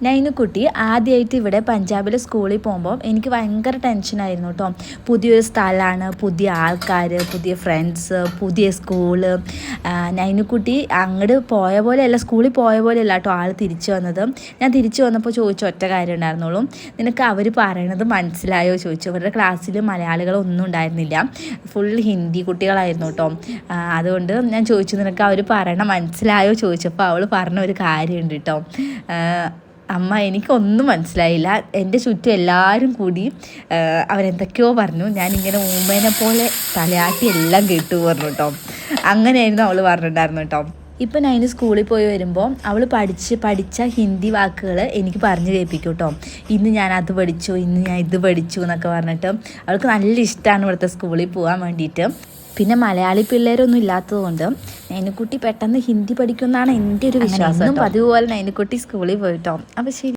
നൈനുക്കുട്ടി ആദ്യമായിട്ട് ഇവിടെ പഞ്ചാബിലെ സ്കൂളിൽ പോകുമ്പോൾ എനിക്ക് ഭയങ്കര ടെൻഷനായിരുന്നു കേട്ടോ. പുതിയൊരു സ്ഥലമാണ്, പുതിയ ആൾക്കാർ, പുതിയ ഫ്രണ്ട്സ്, പുതിയ സ്കൂള്. നൈനുക്കുട്ടി അങ്ങോട്ട് പോയ പോലെയല്ല, സ്കൂളിൽ പോയ പോലെയല്ല കേട്ടോ ആൾ തിരിച്ചു വന്നത്. ഞാൻ തിരിച്ചു വന്നപ്പോൾ ചോദിച്ച ഒറ്റ കാര്യം ഉണ്ടായിരുന്നുള്ളൂ, നിനക്ക് അവർ പറയണത് മനസ്സിലായോ ചോദിച്ചു. അവരുടെ ക്ലാസ്സിൽ മലയാളികളൊന്നും ഉണ്ടായിരുന്നില്ല, ഫുൾ ഹിന്ദി കുട്ടികളായിരുന്നു കേട്ടോ. അതുകൊണ്ട് ഞാൻ ചോദിച്ചു, നിനക്ക് അവർ പറയണ മനസ്സിലായോ ചോദിച്ചപ്പോൾ അവൾ പറഞ്ഞ ഒരു കാര്യമുണ്ട് കേട്ടോ. അമ്മ, എനിക്കൊന്നും മനസ്സിലായില്ല, എൻ്റെ ചുറ്റും എല്ലാവരും കൂടി അവരെന്തൊക്കെയോ പറഞ്ഞു, ഞാനിങ്ങനെ ഊമേനെ പോലെ തലയാട്ടി എല്ലാം കേട്ടു പറഞ്ഞു കേട്ടോ. അങ്ങനെയായിരുന്നു അവൾ പറഞ്ഞിട്ടുണ്ടായിരുന്നു കേട്ടോ. ഇപ്പം ഞാൻ സ്കൂളിൽ പോയി വരുമ്പോൾ അവൾ പഠിച്ച ഹിന്ദി വാക്കുകൾ എനിക്ക് പറഞ്ഞു കേൾപ്പിക്കും കേട്ടോ. ഇന്ന് ഞാൻ അത് പഠിച്ചു, ഇന്ന് ഞാൻ ഇത് പഠിച്ചു എന്നൊക്കെ പറഞ്ഞിട്ട് അവൾക്ക് നല്ല ഇഷ്ടമാണ് ഇവിടുത്തെ സ്കൂളിൽ പോകാൻ വേണ്ടിയിട്ട്. പിന്നെ മലയാളി പിള്ളേരൊന്നും ഇല്ലാത്തതുകൊണ്ട് നൈനുക്കുട്ടി പെട്ടെന്ന് ഹിന്ദി പഠിക്കുമെന്നാണ് എൻ്റെ ഒരു വിശ്വാസം. അതുപോലെ നൈനുക്കുട്ടി സ്കൂളിൽ പോയിട്ടോ. അപ്പോൾ ശരി.